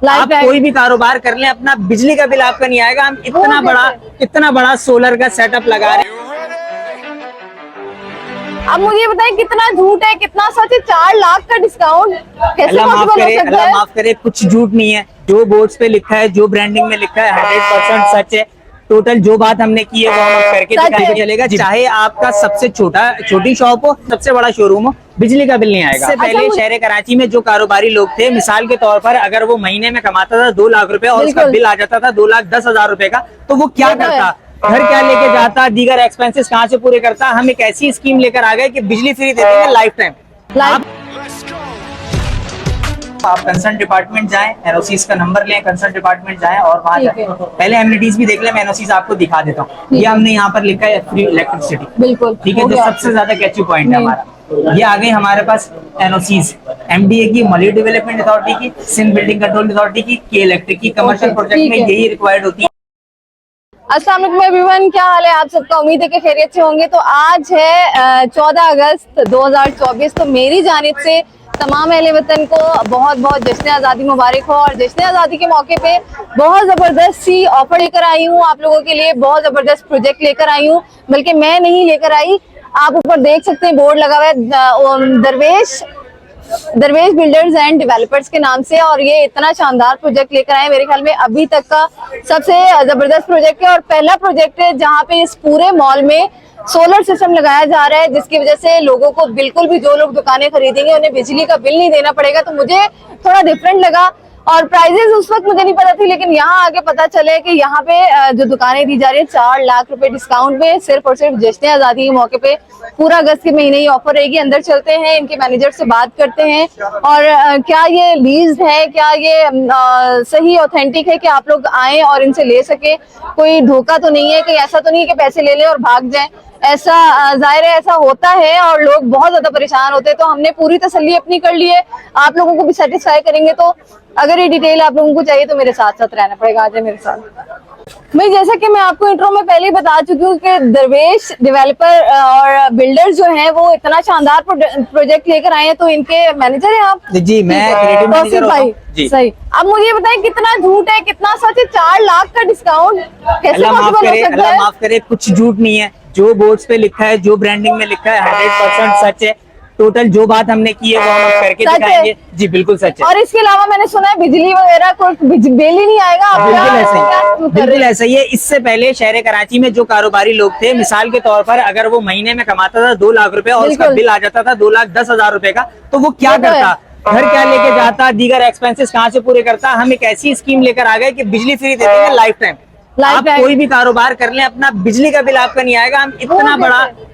आप कोई भी कारोबार कर लें, अपना बिजली का बिल आपका नहीं आएगा। हम इतना बड़ा सोलर का सेटअप लगा रहे हैं। अब मुझे बताएं कितना झूठ है कितना सच है। 4 लाख का डिस्काउंट कैसे पॉसिबल हो सकता है? अल्लाह माफ करे, कुछ झूठ नहीं है। जो बोर्ड्स पे लिखा है, जो ब्रांडिंग में लिखा है, 100% सच है। टोटल जो बात हमने की है वो हम करके दिखाएंगे, चलेगा। चाहे आपका सबसे छोटी शॉप हो, सबसे बड़ा शोरूम हो, बिजली का बिल नहीं आएगा। इससे पहले शहर कराची में जो कारोबारी लोग थे, मिसाल के तौर पर अगर वो महीने में कमाता था 2 लाख रुपए और उसका बिल आ जाता था 2,10,000 रुपए का, तो वो क्या करता? घर क्या लेके जाता, दीगर एक्सपेंसेस कहाँ से पूरे करता? हम एक ऐसी स्कीम लेकर आ गए कि बिजली फ्री दे देंगे लाइफ टाइम। आप कंसर्न डिपार्टमेंट जाएं, एनओसीज का नंबर लें, कंसर्न डिपार्टमेंट जाएं और वहां जाएं। पहले एमिनिटीज भी देख लें, मैं एनओसीज आपको दिखा देता हूँ। ये हमने यहाँ पर लिखा है फ्री इलेक्ट्रिसिटी, बिल्कुल ठीक है, जो सबसे ज्यादा कैची पॉइंट है हमारा। ये आ गई हमारे पास एनओसीज, एमडीए की, मॉलिड डेवलपमेंट अथॉरिटी की, सिंध बिल्डिंग कंट्रोल अथॉरिटी की, के इलेक्ट्रिक की। कमर्शियल प्रोजेक्ट में यही रिक्वायर्ड होती है। अस्सलाम वालेकुम एवरीवन, क्या हाल है आप सबका? उम्मीद है कि खैरियत से होंगे। तो आज है 14 अगस्त 2024। तो मेरी जानिब से तमाम अहले वतन को बहुत बहुत जश्न आज़ादी मुबारक हो। और जश्न आज़ादी के मौके पे बहुत ज़बरदस्त सी ऑफर लेकर आई हूँ आप लोगों के लिए, बहुत ज़बरदस्त प्रोजेक्ट लेकर आई हूँ। बल्कि मैं नहीं लेकर आई, आप ऊपर देख सकते हैं बोर्ड लगा हुआ है दरवेश बिल्डर्स एंड डेवलपर्स के नाम से। और ये इतना शानदार प्रोजेक्ट लेकर आए, मेरे ख्याल में अभी तक का सबसे जबरदस्त प्रोजेक्ट है और पहला प्रोजेक्ट है जहाँ पे इस पूरे मॉल में सोलर सिस्टम लगाया जा रहा है, जिसकी वजह से लोगों को बिल्कुल भी, जो लोग दुकानें खरीदेंगे उन्हें बिजली का बिल नहीं देना पड़ेगा। तो मुझे थोड़ा डिफरेंट लगा और प्राइजेस उस वक्त मुझे नहीं पता थी, लेकिन यहाँ आके पता चले कि यहाँ पे जो दुकानें दी जा रही है 4 लाख रुपए डिस्काउंट में, सिर्फ और सिर्फ जश्न आज़ादी के मौके पे। पूरा अगस्त के महीने ही ऑफर रहेगी। अंदर चलते हैं, इनके मैनेजर से बात करते हैं और क्या ये लीज है, क्या ये सही ऑथेंटिक है कि आप लोग आए और इनसे ले सके। कोई धोखा तो नहीं है, कहीं ऐसा तो नहीं है कि पैसे ले लें और भाग जाएं। ऐसा जाहिर है ऐसा होता है और लोग बहुत ज्यादा परेशान होते हैं। तो हमने पूरी तसल्ली अपनी कर ली है, आप लोगों को भी सेटिस्फाई करेंगे। तो अगर ये डिटेल आप लोगों को चाहिए तो मेरे साथ साथ रहना पड़ेगा। आज मेरे साथ भाई, जैसा कि मैं आपको इंट्रो में पहले ही बता चुकी हूँ कि दरवेश डेवलपर और बिल्डर जो हैं वो इतना शानदार प्रोजेक्ट लेकर आए हैं। तो इनके मैनेजर हैं आप? जी, मैं तौसीफ भाई। सही। अब मुझे बताएं कितना झूठ है कितना सच है? 4 लाख का डिस्काउंट कैसे पॉसिबल हो सकता है? अल्लाह माफ करे, कुछ झूठ नहीं है। जो बोर्ड्स पे लिखा है, जो ब्रांडिंग में लिखा है, 100% सच है। टोटल जो बात हमने की है वो हम करके दिखाएंगे। जी बिल्कुल सच है। और इसके अलावा मैंने सुना है बिजली वगैरह कोई बिल ही नहीं आएगा। बिल्कुल ऐसा ही है। इससे पहले शहर कराची में जो कारोबारी लोग थे, मिसाल के तौर पर अगर वो महीने में कमाता था 2 लाख रुपए और उसका बिल आ जाता था 2,10,000 रुपए का, तो वो क्या करता? घर क्या लेके जाता, दीगर एक्सपेंसेस कहाँ से पूरे करता? हम एक ऐसी स्कीम लेकर आ गए कि बिजली फ्री दे देंगे लाइफ टाइम। आप कोई भी कारोबार कर लें, अपना बिजली का बिल आपका नहीं आएगा। हम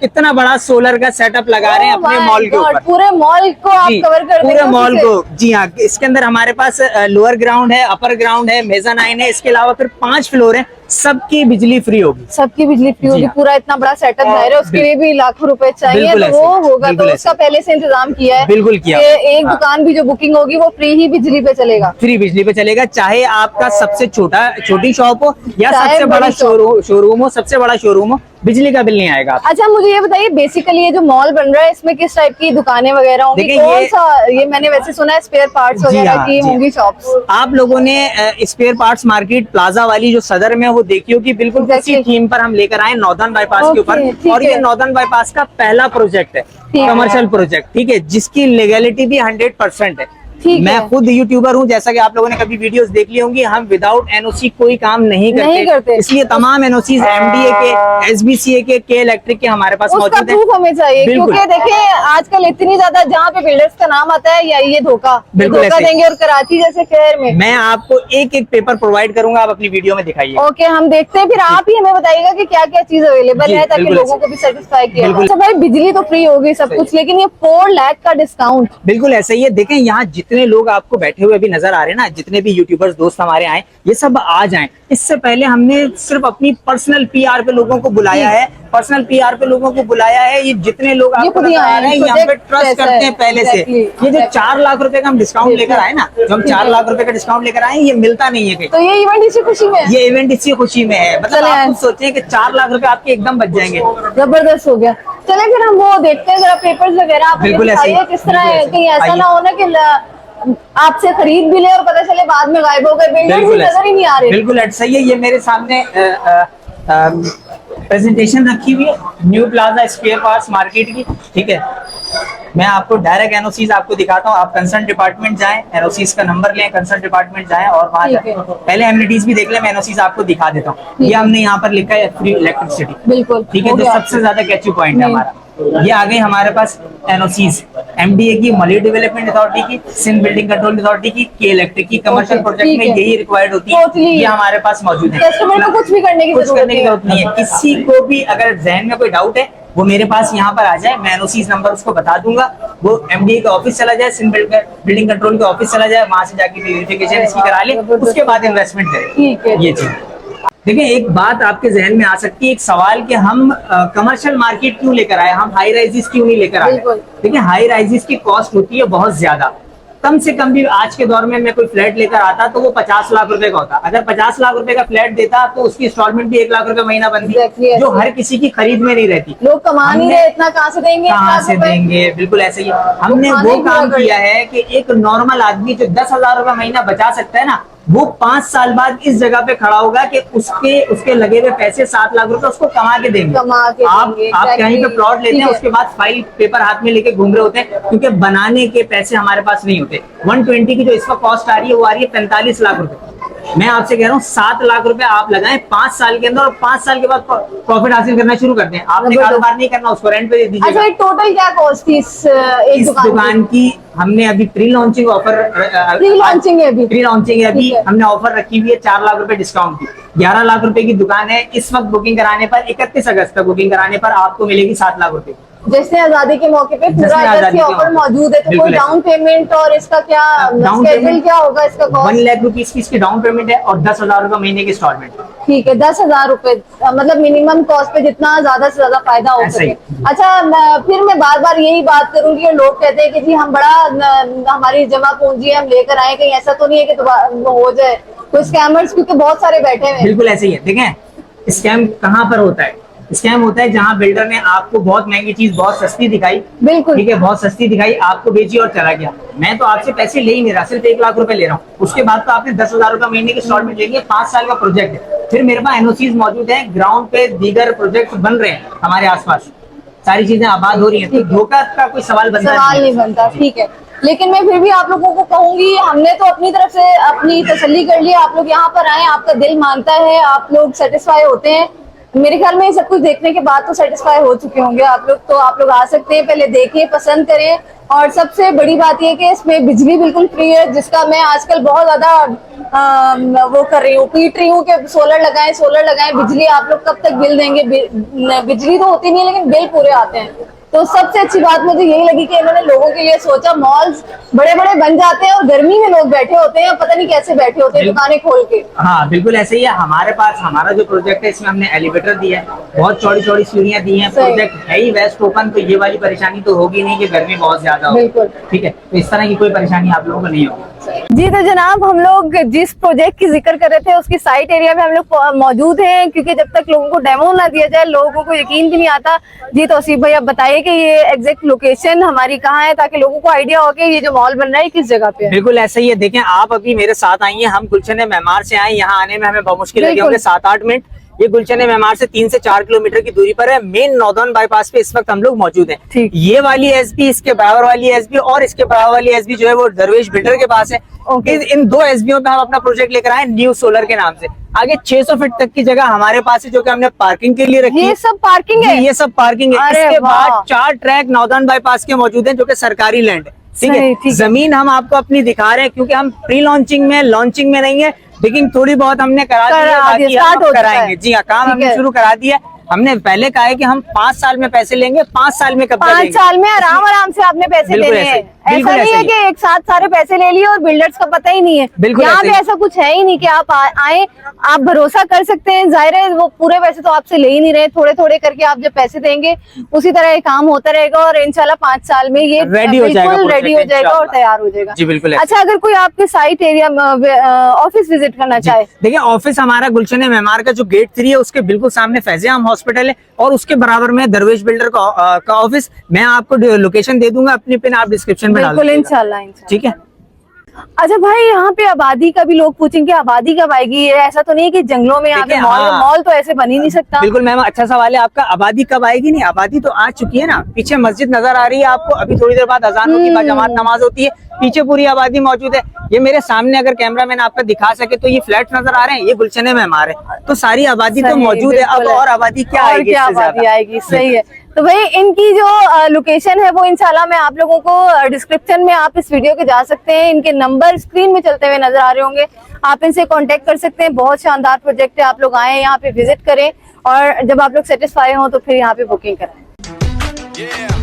इतना बड़ा सोलर का सेटअप लगा रहे हैं अपने मॉल के ऊपर। पूरे मॉल को आप कवर कर पूरे मॉल को। जी हाँ, इसके अंदर हमारे पास लोअर ग्राउंड है, अपर ग्राउंड है, मेज़ानाइन है, इसके अलावा फिर 5 फ्लोर है। सबकी बिजली फ्री होगी, सबकी बिजली फ्री होगी। पूरा इतना बड़ा सेटअप है, उसके लिए भी लाखों रुपए चाहिए, तो वो होगा। तो उसका पहले से इंतजाम किया है? बिल्कुल किया। एक दुकान भी जो बुकिंग होगी वो फ्री ही बिजली पे चलेगा, फ्री बिजली पे चलेगा। चाहे आपका सबसे छोटी शॉप हो या सबसे बड़ा शोरूम हो, सबसे बड़ा शोरूम हो, बिजली का बिल नहीं आएगा। अच्छा, मुझे ये बताइए बेसिकली ये जो मॉल बन रहा है इसमें किस टाइप की दुकानें वगैरह होंगी? कौन सा ये मैंने वैसे सुना है स्पेयर पार्ट्स वगैरह की होंगी शॉप्स। आप लोगों ने स्पेयर पार्ट्स मार्केट प्लाजा वाली जो सदर में, वो देखियो कि बिल्कुल उसी थीम पर हम लेकर आए, नॉर्दर्न बाईपास के ऊपर। और ये नॉर्दर्न बाईपास का पहला प्रोजेक्ट है, कमर्शियल प्रोजेक्ट, ठीक है, जिसकी लीगैलिटी भी 100% है। मैं खुद यूट्यूबर हूं, जैसा कि आप लोगों ने कभी वीडियोस देख ली होंगी। हम विदाउट एनओसी कोई काम नहीं करते। इसलिए तमाम एनओसी एमडीए के, एसबीसीए के इलेक्ट्रिक के हमारे पास मौजूद है। हमें चाहिए, क्योंकि देखिए आजकल इतनी ज्यादा जहाँ पे बिल्डर्स का नाम आता है या ये धोखा देंगे। और कराची जैसे शहर में मैं आपको एक पेपर प्रोवाइड करूंगा, आप अपनी वीडियो में दिखाइए। ओके, हम देखते हैं। फिर आप ही हमें बताइएगा कि क्या क्या चीज अवेलेबल है, ताकि लोगों को भी सेटिस्फाई किया। अच्छा भाई, बिजली तो फ्री होगी सब कुछ, लेकिन ये 4 लाख का डिस्काउंट? बिल्कुल ऐसा ही है। देखें, यहाँ जितने लोग आपको बैठे हुए अभी नजर आ रहे हैं ना, जितने भी यूट्यूबर्स दोस्त हमारे आए, ये सब आ जाएं। इससे पहले हमने सिर्फ अपनी पर्सनल पीआर पे लोगों को बुलाया है, ये जितने लोग आपको नजर आ रहे हैं यहाँ पे ट्रस्ट करते हैं पहले से। ये जो 4 लाख रुपए का हम डिस्काउंट लेकर आए ना, जो हम 4 लाख रुपए का डिस्काउंट लेकर आए, ये मिलता नहीं है कहीं। तो ये इवेंट इसी खुशी में है? ये इवेंट इसी खुशी में है। मतलब आप खुद सोचिए कि 4 लाख रुपए आपके एकदम बच जाएंगे। जबरदस्त हो गया। चले फिर हम वो देखते हैं जरा पेपर्स वगैरह। आप बिल्कुल ऐसा ही, किस तरह है, कहीं ऐसा ना हो ना कि आपसे खरीद भी ले और पता चले बाद में गायब हो गए, बिल्डर्स भी नजर ही नहीं आ रहे। बिल्कुल सही है। ये मेरे सामने प्रेजेंटेशन रखी हुई है New Plaza spare parts market की, ठीक है। मैं आपको डायरेक्ट एनओसीज आपको दिखाता हूँ। आप कंसर्न डिपार्टमेंट जाएं, एनओसीज का नंबर लें, कंसर्न डिपार्टमेंट जाएं और वहां जाएं, पहले एमिनिटीज भी देख लें। मैं एनओसीज आपको दिखा देता हूँ। ये हमने यहाँ पर लिखा है फ्री इलेक्ट्रिसिटी, बिल्कुल, ठीक है, जो सबसे ज्यादा कैची पॉइंट है हमारा। ये आ गई हमारे पास एनओसीज एमडीए की, मॉलिड डेवलपमेंट अथॉरिटी की, सिंध बिल्डिंग कंट्रोल अथॉरिटी की, के इलेक्ट्रिक की। कमर्शियल प्रोजेक्ट में यही रिक्वायर्ड होती है, ये हमारे पास मौजूद है। कस्टमर को कुछ भी करने की जरूरत नहीं है। किसी को भी अगर जहन में कोई डाउट है वो मेरे पास यहाँ पर आ जाए, मैं एनओसीज नंबर उसको बता दूंगा। वो एमडीए के ऑफिस चला जाए, सिंध बिल्डिंग कंट्रोल के ऑफिस चला जाए, वहां से जाके वेरिफिकेशन इसकी करा ले, उसके बाद इन्वेस्टमेंट करे। ये चीज देखिए, एक बात आपके जहन में आ सकती है, एक सवाल कि हम कमर्शियल मार्केट क्यों लेकर आए, हम हाई राइजेस क्यों नहीं लेकर आए। देखिए, हाई राइजेस की कॉस्ट होती है बहुत ज्यादा। कम से कम भी आज के दौर में मैं कोई फ्लैट लेकर आता तो वो 50 लाख रुपए का होता। अगर 50 लाख रुपए का फ्लैट देता तो उसकी इंस्टॉलमेंट भी 1 लाख रुपए महीना बनती, जो हर किसी की खरीद में नहीं रहती। लोग कमा नहीं रहे, इतना कहाँ से देंगे, कहाँ से देंगे। बिल्कुल ऐसे ही हमने वो काम किया है कि एक नॉर्मल आदमी जो 10,000 रुपए महीना बचा सकता है ना, वो 5 साल बाद इस जगह पे खड़ा होगा कि उसके लगे हुए पैसे 7 लाख रुपए उसको कमा के देंगे। आप कहीं पे प्लॉट लेते हैं, उसके बाद फाइल पेपर हाथ में लेके घूम रहे होते हैं, क्योंकि बनाने के पैसे हमारे पास नहीं होते। 120 की जो इसका कॉस्ट आ रही है वो आ रही है 45 लाख रुपए। मैं आपसे कह रहा हूँ 7 लाख रुपए आप लगाएं 5 साल के अंदर, और 5 साल के बाद प्रॉफिट हासिल करना शुरू करते हैं। आपने कारोबार नहीं करना, उसको रेंट पे दे दीजिए। अच्छा, टोटल क्या कॉस्ट थी इस दुकान की? हमने अभी pre launching offer, pre launching है अभी हमने ऑफर रखी हुई है 4 लाख रुपए डिस्काउंट की। 11 लाख रुपए की दुकान है। इस वक्त बुकिंग कराने पर 31 अगस्त तक बुकिंग कराने पर आपको मिलेगी 7 लाख रुपए। जैसे आजादी के मौके पे पूरा अगस्त ऑफर मौजूद है, तो कोई डाउन पेमेंट और इसका क्या स्केड्यूल क्या होगा? इसका कॉस्ट 1 लाख रुपीज की इसकी डाउन पेमेंट है और 10,000 रुपए महीने की इंस्टॉलमेंट। ठीक है, 10,000 रुपए, मतलब मिनिमम कॉस्ट पे जितना ज्यादा से ज्यादा फायदा हो सके। अच्छा, फिर मैं बार बार यही बात करूंगी, लोग कहते हैं कि जी हम बड़ा हमारी जमा पूंजी है, हम लेकर आए, कहीं ऐसा तो नहीं है कि हो जाए कोई स्कैमर्स, क्योंकि बहुत सारे बैठे हुए हैं। बिल्कुल ऐसे ही है। देखें, स्कैम कहाँ पर होता है? स्कैम होता है जहाँ बिल्डर ने आपको बहुत महंगी चीज बहुत सस्ती दिखाई, बिल्कुल ठीक है, बहुत सस्ती दिखाई, आपको बेची और चला गया। मैं तो आपसे पैसे ले ही नहीं रहा, सिर्फ 1 लाख रुपए ले रहा हूँ। उसके बाद तो आपने 10,000 रुपए महीने की इंस्टॉलमेंट लेंगे, 5 साल का प्रोजेक्ट है। फिर मेरे पास एनओसीज मौजूद है, ग्राउंड पे दीगर प्रोजेक्ट बन रहे हैं हमारे आसपास, सारी चीजें आबाद हो रही है, तो धोखा का कोई सवाल नहीं बनता। ठीक है, लेकिन मैं फिर भी आप लोगों को कहूंगी, हमने तो अपनी तरफ से अपनी तसल्ली कर ली, आप लोग यहाँ पर आए, आपका दिल मानता है, आप लोग सेटिस्फाई होते हैं। मेरे ख्याल में ये सब कुछ देखने के बाद तो सेटिस्फाई हो चुके होंगे आप लोग, तो आप लोग आ सकते हैं, पहले देखें, पसंद करें। और सबसे बड़ी बात ये कि इसमें बिजली बिल्कुल फ्री है, जिसका मैं आजकल बहुत ज्यादा वो कर रही हूँ, पीट रही हूँ कि सोलर लगाएं। बिजली आप लोग कब तक बिल देंगे? बिजली तो होती नहीं है, लेकिन बिल पूरे आते हैं। तो सबसे अच्छी बात मुझे यही लगी कि इन्होंने लोगों के लिए सोचा। मॉल्स बड़े बड़े बन जाते हैं और गर्मी में लोग बैठे होते हैं, पता नहीं कैसे बैठे होते हैं दुकानें खोल के। हाँ, बिल्कुल ऐसे ही है। हमारे पास हमारा जो प्रोजेक्ट है, इसमें हमने एलिवेटर दिया है, बहुत चौड़ी चौड़ी सीढ़ियां दी हैं। प्रोजेक्ट है ही वेस्ट ओपन, तो ये वाली परेशानी तो होगी नहीं कि गर्मी बहुत ज्यादा हो। ठीक है, तो इस तरह की कोई परेशानी आप लोगों को नहीं होगी। जी, तो जनाब, हम लोग जिस प्रोजेक्ट की जिक्र कर रहे थे उसकी साइट एरिया में हम लोग मौजूद हैं, क्योंकि जब तक लोगों को डेमो ना दिया जाए लोगों को यकीन भी नहीं आता। जी तौसीफ भाई, आप बताइए कि ये एग्जैक्ट लोकेशन हमारी कहाँ है, ताकि लोगों को आइडिया हो कि ये जो मॉल बन रहा है किस जगह पे है। बिल्कुल ऐसा ही है। देखें, आप अभी मेरे साथ आई हैं, हम गुलशन मेमार से आए, यहाँ आने में हमें बहुत मुश्किल लगे होंगे 7-8 मिनट। ये गुलशन मेमार से 3 से 4 किलोमीटर की दूरी पर है। मेन नॉर्दर्न बाईपास पे इस वक्त हम लोग मौजूद हैं। ये वाली एसबी, इसके बराबर वाली एसबी और इसके बराबर वाली एसबी जो है वो दरवेश बिल्डर के पास है। इन 2 एसबीओ पे हम अपना प्रोजेक्ट लेकर आए न्यू सोलर के नाम से। आगे 600 फीट तक की जगह हमारे पास है, जो कि हमने पार्किंग के लिए रखी है। ये सब पार्किंग है? ये सब पार्किंग है। इसके बाद 4 ट्रैक नॉर्दर्न बाईपास के मौजूद हैं, जो कि सरकारी लैंड है। ठीक है, जमीन हम आपको अपनी दिखा रहे हैं, क्योंकि हम प्री लॉन्चिंग में नहीं है, लेकिन थोड़ी बहुत हमने करा दी है, बाकी हम कराएंगे। जी हाँ, काम हमने शुरू करा दिया। हमने पहले कहा है कि हम 5 साल में पैसे लेंगे, 5 साल में कब्जा लेंगे। 5 साल में आराम से आपने पैसे देने हैं। ऐसा नहीं है कि एक साथ सारे पैसे ले लिए और बिल्डर्स का पता ही नहीं है। यहाँ पे ऐसा कुछ है ही नहीं कि आप आए, आप भरोसा कर सकते हैं। जाहिर है वो पूरे पैसे तो आपसे ले ही नहीं रहे, थोड़े थोड़े करके आप जब पैसे देंगे उसी तरह ये काम होता रहेगा, और इंशाल्लाह 5 साल में ये बिल्कुल रेडी हो जाएगा और तैयार हो जाएगा। जी बिल्कुल। अच्छा, अगर कोई आपके साइट एरिया में ऑफिस विजिट करना चाहे? देखिए, ऑफिस हमारा गुलशन मेमार का जो गेट 3 है उसके बिल्कुल सामने फैज़-ए-आम हॉस्पिटल है, और उसके बराबर में दरवेश बिल्डर का ऑफिस। मैं आपको लोकेशन दे दूंगा अपनी पिन, आप डिस्क्रिप्शन में डाल दीजिएगा। इंशाल्लाह। ठीक है। अच्छा भाई, यहाँ पे आबादी का भी लोग पूछेंगे आबादी कब आएगी? ये ऐसा तो नहीं कि जंगलों में यहाँ पे देखिए, मॉल हाँ। मॉल तो ऐसे बन ही नहीं सकता। बिल्कुल मैम, अच्छा सवाल है आपका। आबादी कब आएगी? नहीं, आबादी तो आ चुकी है ना। पीछे मस्जिद नजर आ रही है आपको, अभी थोड़ी देर बाद अजान होगी, जमात नमाज होती है, पीछे पूरी आबादी मौजूद है। ये मेरे सामने अगर कैमरामैन आपका दिखा सके तो ये फ्लैट नजर आ रहे हैं, ये गुलशने में हमारे, तो सारी आबादी तो सही, मौजूद है। अब बिल्कुल है। और आबादी क्या और आएगी? क्या इससे आबादी ज्यादा? आएगी, सही है। तो भाई इनकी जो लोकेशन है वो इंशाल्लाह मैं आप लोगों को डिस्क्रिप्शन में, आप इस वीडियो के जा सकते हैं, इनके नंबर स्क्रीन में चलते हुए नजर आ रहे होंगे, आप इनसे कांटेक्ट कर सकते हैं। बहुत शानदार प्रोजेक्ट है, आप लोग आए यहाँ पे विजिट करें और जब आप लोग सेटिस्फाई हो तो फिर यहाँ पे बुकिंग करें।